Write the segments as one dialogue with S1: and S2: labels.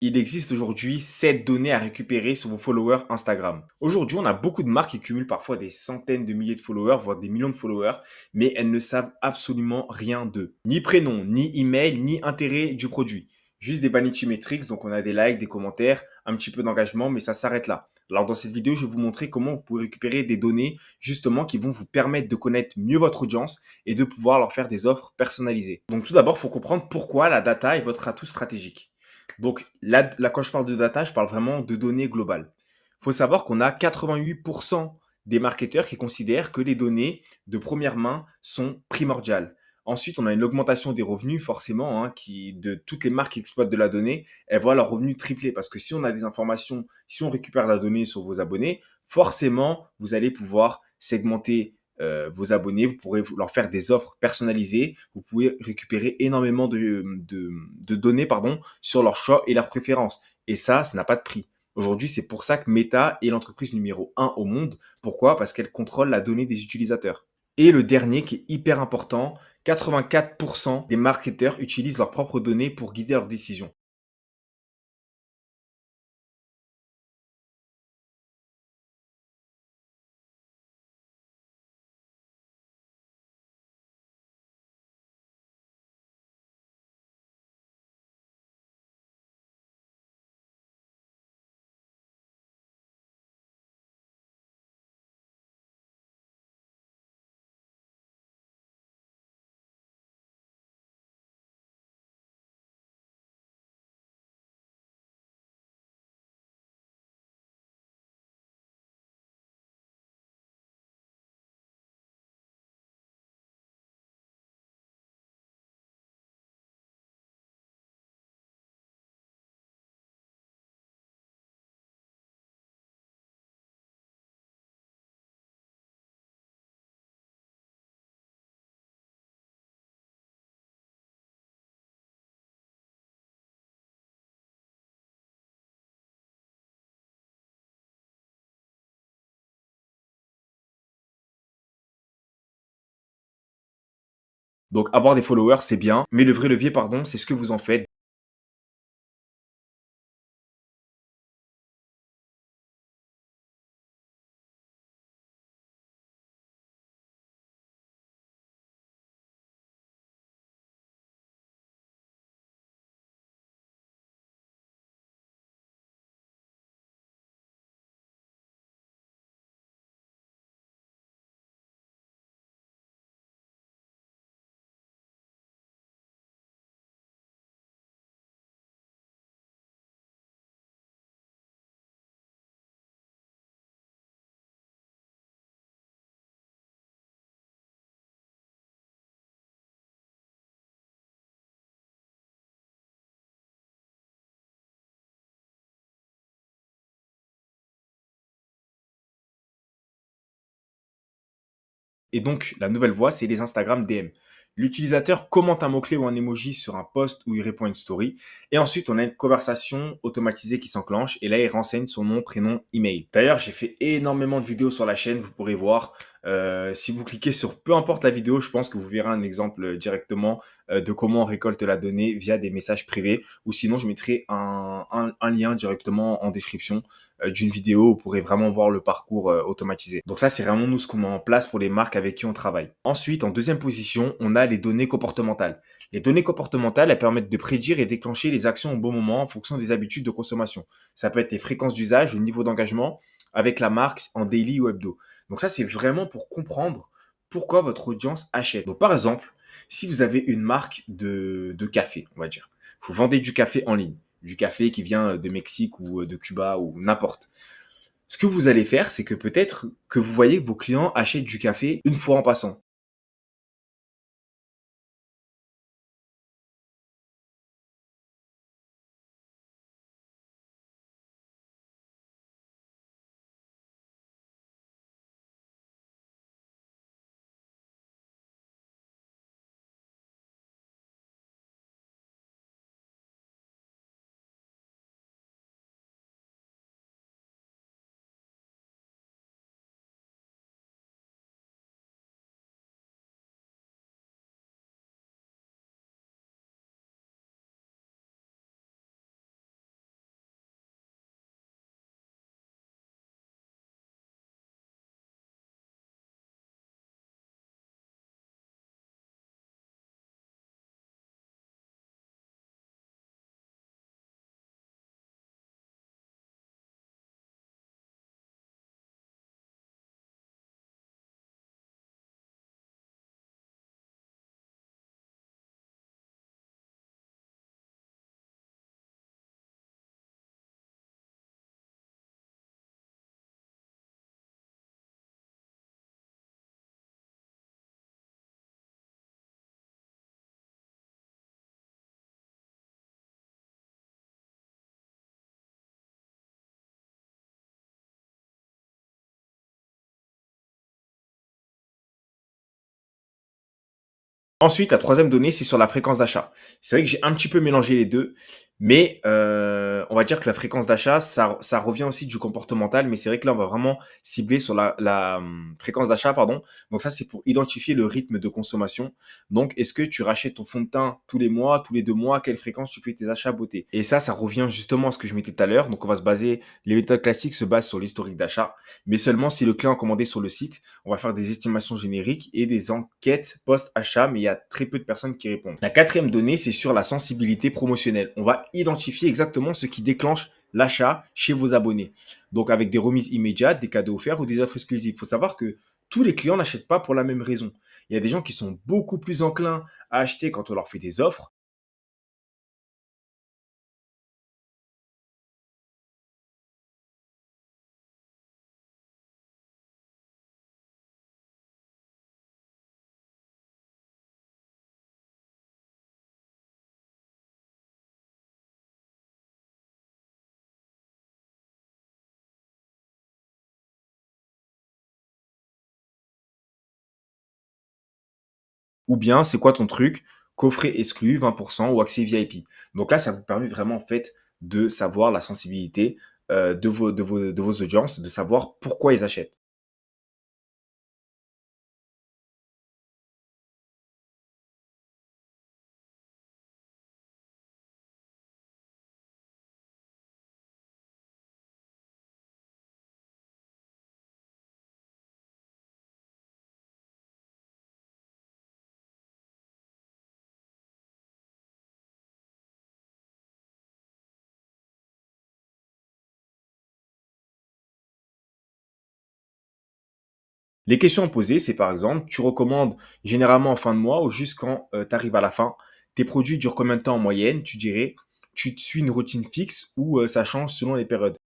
S1: Il existe aujourd'hui 7 données à récupérer sur vos followers Instagram. Aujourd'hui, on a beaucoup de marques qui cumulent parfois des centaines de milliers de followers, voire des millions de followers, mais elles ne savent absolument rien d'eux. Ni prénom, ni email, ni intérêt du produit. Juste des vanity metrics, donc on a des likes, des commentaires, un petit peu d'engagement, mais ça s'arrête là. Alors dans cette vidéo, je vais vous montrer comment vous pouvez récupérer des données justement qui vont vous permettre de connaître mieux votre audience et de pouvoir leur faire des offres personnalisées. Donc tout d'abord, il faut comprendre pourquoi la data est votre atout stratégique. Donc là, quand je parle de data, je parle vraiment de données globales. Il faut savoir qu'on a 88% des marketeurs qui considèrent que les données de première main sont primordiales. Ensuite, on a une augmentation des revenus, forcément, hein, de toutes les marques qui exploitent de la donnée, elles voient leurs revenus tripler. Parce que si on a des informations, si on récupère la donnée sur vos abonnés, forcément, vous allez pouvoir segmenter vos abonnés, vous pourrez leur faire des offres personnalisées, vous pouvez récupérer énormément de données sur leur choix et leurs préférences. Et ça n'a pas de prix. Aujourd'hui, c'est pour ça que Meta est l'entreprise numéro un au monde. Pourquoi? Parce qu'elle contrôle la donnée des utilisateurs. Et le dernier qui est hyper important, 84% des marketeurs utilisent leurs propres données pour guider leurs décisions. Donc avoir des followers, c'est bien, mais le vrai levier, c'est ce que vous en faites. Et donc, la nouvelle voie, c'est les Instagram DM. L'utilisateur commente un mot-clé ou un emoji sur un post où il répond à une story. Et ensuite, on a une conversation automatisée qui s'enclenche. Et là, il renseigne son nom, prénom, email. D'ailleurs, j'ai fait énormément de vidéos sur la chaîne. Vous pourrez voir. Si vous cliquez sur peu importe la vidéo, je pense que vous verrez un exemple directement de comment on récolte la donnée via des messages privés. Ou sinon, je mettrai un lien directement en description d'une vidéo où vous pourrez vraiment voir le parcours automatisé. Donc ça, c'est vraiment nous ce qu'on met en place pour les marques avec qui on travaille. Ensuite, en deuxième position, on a les données comportementales. Les données comportementales, elles permettent de prédire et déclencher les actions au bon moment en fonction des habitudes de consommation. Ça peut être les fréquences d'usage, le niveau d'engagement avec la marque en daily ou hebdo. Donc ça, c'est vraiment pour comprendre pourquoi votre audience achète. Donc par exemple, si vous avez une marque de café, on va dire, vous vendez du café en ligne, du café qui vient de Mexique ou de Cuba ou n'importe. Ce que vous allez faire, c'est que peut-être que vous voyez que vos clients achètent du café une fois en passant. Ensuite, la troisième donnée, c'est sur la fréquence d'achat. C'est vrai que j'ai un petit peu mélangé les 2, mais on va dire que la fréquence d'achat, ça revient aussi du comportemental, mais c'est vrai que là, on va vraiment cibler sur fréquence d'achat, pardon. Donc ça, c'est pour identifier le rythme de consommation. Donc, est-ce que tu rachètes ton fond de teint tous les mois, tous les 2 mois? À quelle fréquence tu fais tes achats beauté? Et ça revient justement à ce que je mettais tout à l'heure. Donc, on va se baser les méthodes classiques se basent sur l'historique d'achat, mais seulement si le client a commandé sur le site. On va faire des estimations génériques et des enquêtes post-achat, mais il y a très peu de personnes qui répondent. La quatrième donnée, c'est sur la sensibilité promotionnelle. On va identifier exactement ce qui déclenche l'achat chez vos abonnés. Donc avec des remises immédiates, des cadeaux offerts ou des offres exclusives. Il faut savoir que tous les clients n'achètent pas pour la même raison. Il y a des gens qui sont beaucoup plus enclins à acheter quand on leur fait des offres. Ou bien, c'est quoi ton truc? Coffret exclu, 20% ou accès VIP. Donc là, ça vous permet vraiment en fait de savoir la sensibilité de vos audiences, de savoir pourquoi ils achètent. Les questions à poser, c'est par exemple, tu recommandes généralement en fin de mois ou juste quand tu arrives à la fin. Tes produits durent combien de temps en moyenne? Tu dirais, tu te suis une routine fixe ou ça change selon les périodes.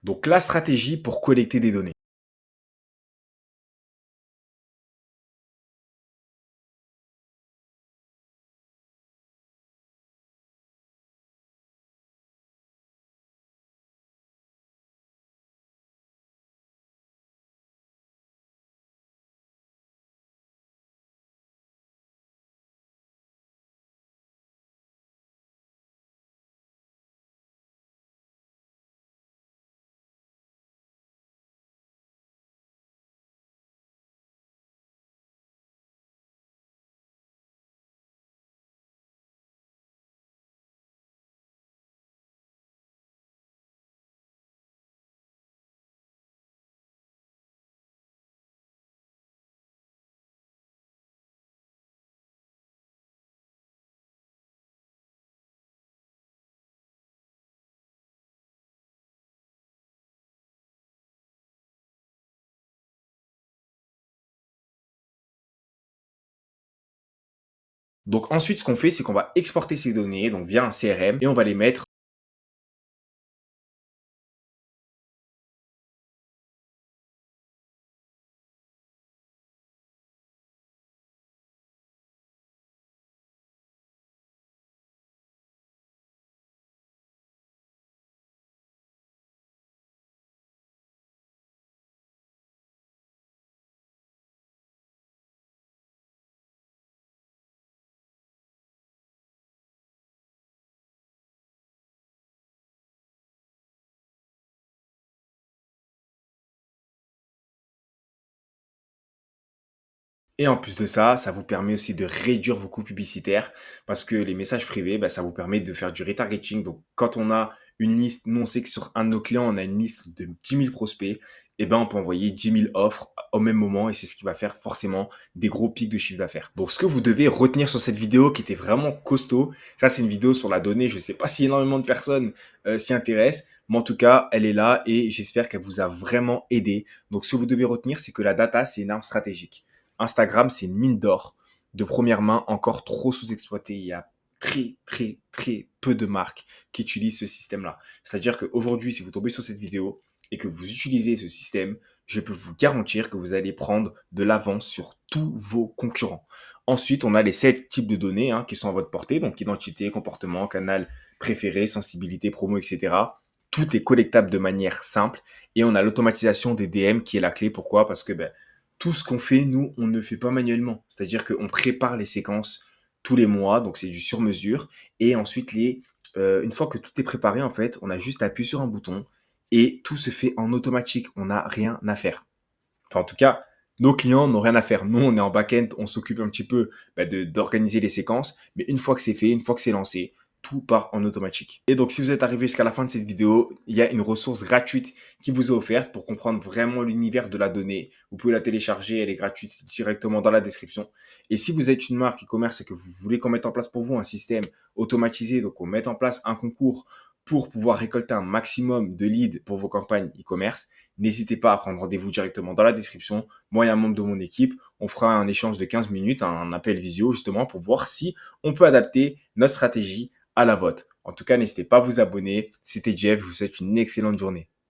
S1: Donc la stratégie pour collecter des données. Donc ensuite, ce qu'on fait, c'est qu'on va exporter ces données donc via un CRM et on va les mettre. Et en plus de ça, ça vous permet aussi de réduire vos coûts publicitaires parce que les messages privés, bah, ça vous permet de faire du retargeting. Donc, quand on a une liste, nous, on sait que sur un de nos clients, on a une liste de 10 000 prospects, et ben, on peut envoyer 10 000 offres au même moment et c'est ce qui va faire forcément des gros pics de chiffre d'affaires. Donc, ce que vous devez retenir sur cette vidéo qui était vraiment costaud, ça, c'est une vidéo sur la donnée. Je ne sais pas si énormément de personnes s'y intéressent, mais en tout cas, elle est là et j'espère qu'elle vous a vraiment aidé. Donc, ce que vous devez retenir, c'est que la data, c'est une arme stratégique. Instagram, c'est une mine d'or de première main, encore trop sous-exploitée. Il y a très, très, très peu de marques qui utilisent ce système-là. C'est-à-dire qu'aujourd'hui, si vous tombez sur cette vidéo et que vous utilisez ce système, je peux vous garantir que vous allez prendre de l'avance sur tous vos concurrents. Ensuite, on a les 7 types de données qui sont à votre portée, donc identité, comportement, canal préféré, sensibilité, promo, etc. Tout est collectable de manière simple et on a l'automatisation des DM qui est la clé. Pourquoi? Parce que tout ce qu'on fait, nous, on ne fait pas manuellement. C'est-à-dire qu'on prépare les séquences tous les mois, donc c'est du sur-mesure. Et ensuite, une fois que tout est préparé, en fait, on a juste à appuyer sur un bouton et tout se fait en automatique. On n'a rien à faire. Enfin, en tout cas, nos clients n'ont rien à faire. Nous, on est en back-end, on s'occupe un petit peu d'organiser les séquences. Mais une fois que c'est fait, une fois que c'est lancé, tout part en automatique. Et donc, si vous êtes arrivé jusqu'à la fin de cette vidéo, il y a une ressource gratuite qui vous est offerte pour comprendre vraiment l'univers de la donnée. Vous pouvez la télécharger, elle est gratuite directement dans la description. Et si vous êtes une marque e-commerce et que vous voulez qu'on mette en place pour vous un système automatisé, donc on mette en place un concours pour pouvoir récolter un maximum de leads pour vos campagnes e-commerce, n'hésitez pas à prendre rendez-vous directement dans la description. Moi et un membre de mon équipe, on fera un échange de 15 minutes, un appel visio justement pour voir si on peut adapter notre stratégie à la vôtre. En tout cas, n'hésitez pas à vous abonner. C'était Jeff, je vous souhaite une excellente journée.